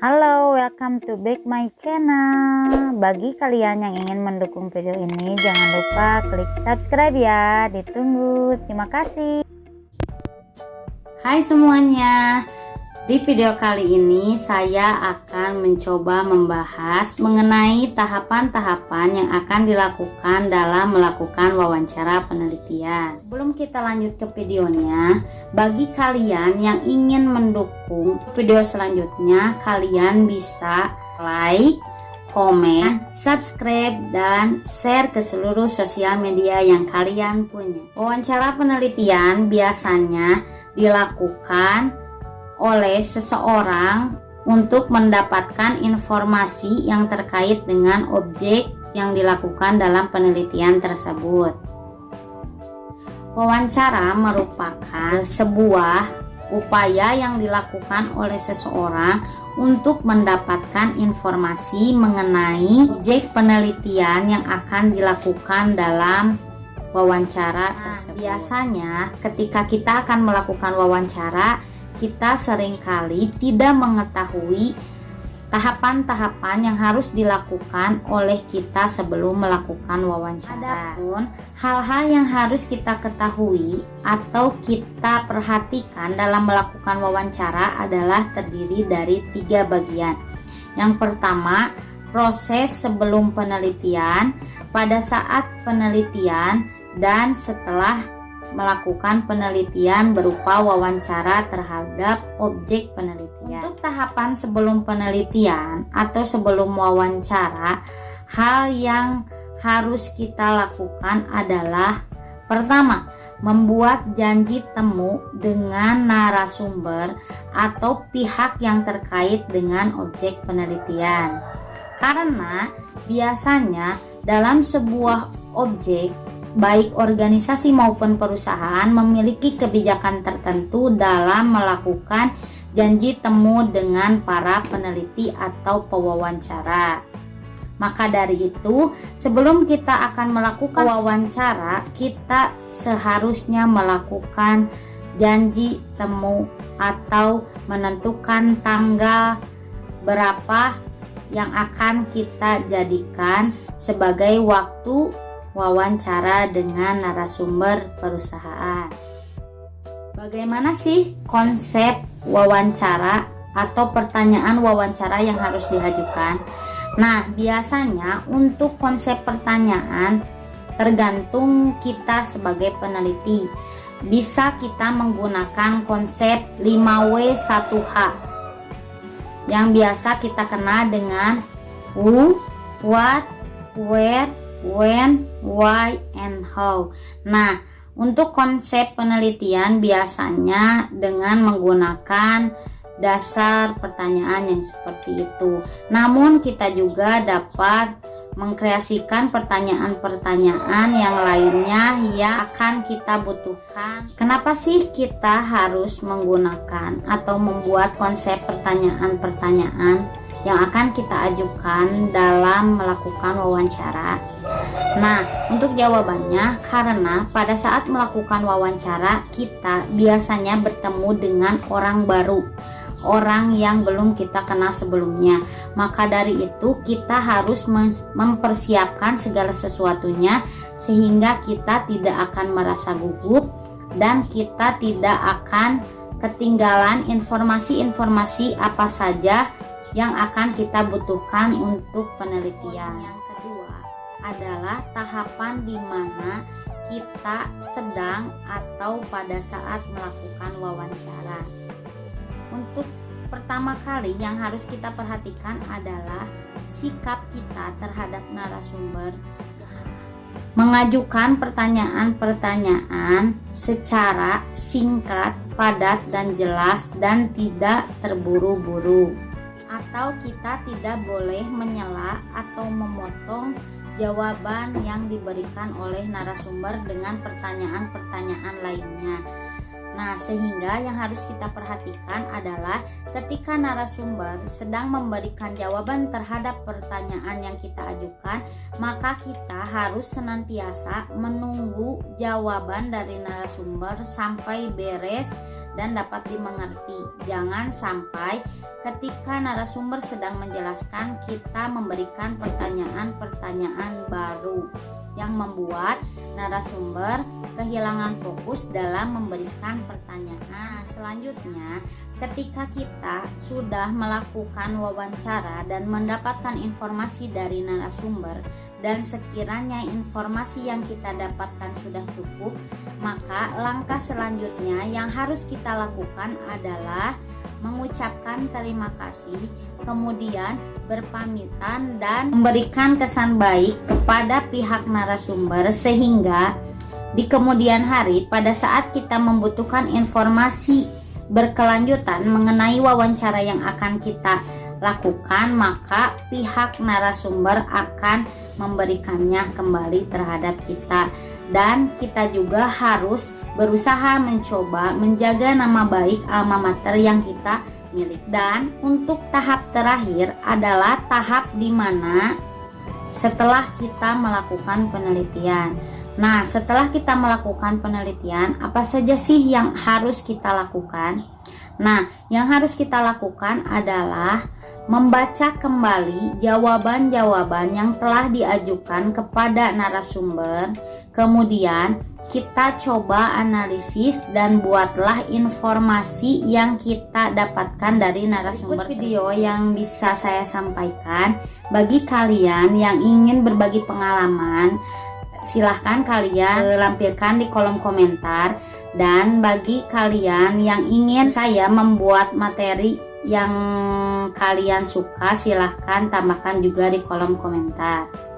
Halo, welcome to back my channel. Bagi kalian yang ingin mendukung video ini, jangan lupa klik subscribe ya. Ditunggu. Terima kasih. Hai semuanya. Di video kali ini saya akan mencoba membahas mengenai tahapan-tahapan yang akan dilakukan dalam melakukan wawancara penelitian. Sebelum kita lanjut ke videonya, bagi kalian yang ingin mendukung video selanjutnya, kalian bisa like, komen, subscribe, dan share ke seluruh sosial media yang kalian punya. Wawancara penelitian biasanya dilakukan oleh seseorang untuk mendapatkan informasi yang terkait dengan objek yang dilakukan dalam penelitian tersebut. Wawancara merupakan sebuah upaya yang dilakukan oleh seseorang untuk mendapatkan informasi mengenai objek penelitian yang akan dilakukan dalam wawancara tersebut. Biasanya ketika kita akan melakukan wawancara, kita seringkali tidak mengetahui tahapan-tahapan yang harus dilakukan oleh kita sebelum melakukan wawancara. Adapun hal-hal yang harus kita ketahui atau kita perhatikan dalam melakukan wawancara adalah terdiri dari 3 bagian. Yang pertama, proses sebelum penelitian, pada saat penelitian, dan setelah melakukan penelitian berupa wawancara terhadap objek penelitian. Untuk tahapan sebelum penelitian atau sebelum wawancara, hal yang harus kita lakukan adalah pertama, membuat janji temu dengan narasumber atau pihak yang terkait dengan objek penelitian. Karena biasanya dalam sebuah objek, baik organisasi maupun perusahaan memiliki kebijakan tertentu dalam melakukan janji temu dengan para peneliti atau pewawancara. Maka dari itu, sebelum kita akan melakukan wawancara, kita seharusnya melakukan janji temu atau menentukan tanggal berapa yang akan kita jadikan sebagai waktu wawancara dengan narasumber perusahaan. Bagaimana sih konsep wawancara atau pertanyaan wawancara yang harus diajukan? Nah, biasanya untuk konsep pertanyaan tergantung kita sebagai peneliti. Bisa kita menggunakan konsep 5W1H yang biasa kita kenal dengan who, what, where, when, why, and how. Nah, untuk konsep penelitian biasanya dengan menggunakan dasar pertanyaan yang seperti itu. Namun kita juga dapat mengkreasikan pertanyaan-pertanyaan yang lainnya yang akan kita butuhkan. Kenapa sih kita harus menggunakan atau membuat konsep pertanyaan-pertanyaan yang akan kita ajukan dalam melakukan wawancara? Nah, untuk jawabannya, karena pada saat melakukan wawancara, kita biasanya bertemu dengan orang baru, orang yang belum kita kenal sebelumnya. Maka dari itu, kita harus mempersiapkan segala sesuatunya sehingga kita tidak akan merasa gugup dan kita tidak akan ketinggalan informasi-informasi apa saja yang akan kita butuhkan untuk penelitian. Yang kedua adalah tahapan di mana kita sedang atau pada saat melakukan wawancara. Untuk pertama kali yang harus kita perhatikan adalah sikap kita terhadap narasumber. Mengajukan pertanyaan-pertanyaan secara singkat, padat, dan jelas, dan tidak terburu-buru. Atau kita tidak boleh menyela atau memotong jawaban yang diberikan oleh narasumber dengan pertanyaan-pertanyaan lainnya. Nah, sehingga yang harus kita perhatikan adalah ketika narasumber sedang memberikan jawaban terhadap pertanyaan yang kita ajukan, maka kita harus senantiasa menunggu jawaban dari narasumber sampai beres dan dapat dimengerti. Jangan sampai ketika narasumber sedang menjelaskan kita memberikan pertanyaan-pertanyaan baru yang membuat narasumber kehilangan fokus dalam memberikan pertanyaan. Selanjutnya, ketika kita sudah melakukan wawancara dan mendapatkan informasi dari narasumber dan sekiranya informasi yang kita dapatkan sudah cukup, maka langkah selanjutnya yang harus kita lakukan adalah mengucapkan terima kasih, kemudian berpamitan dan memberikan kesan baik kepada pihak narasumber, sehingga di kemudian hari pada saat kita membutuhkan informasi berkelanjutan mengenai wawancara yang akan kita lakukan, maka pihak narasumber akan memberikannya kembali terhadap kita. Dan kita juga harus berusaha mencoba menjaga nama baik alma mater yang kita miliki. Dan untuk tahap terakhir adalah tahap dimana setelah kita melakukan penelitian. Nah, setelah kita melakukan penelitian, apa saja sih yang harus kita lakukan? Nah, yang harus kita lakukan adalah membaca kembali jawaban-jawaban yang telah diajukan kepada narasumber. Kemudian kita coba analisis dan buatlah informasi yang kita dapatkan dari narasumber. Video yang bisa saya sampaikan bagi kalian yang ingin berbagi pengalaman, silahkan kalian lampirkan di kolom komentar. Dan bagi kalian yang ingin saya membuat materi yang kalian suka, silahkan tambahkan juga di kolom komentar.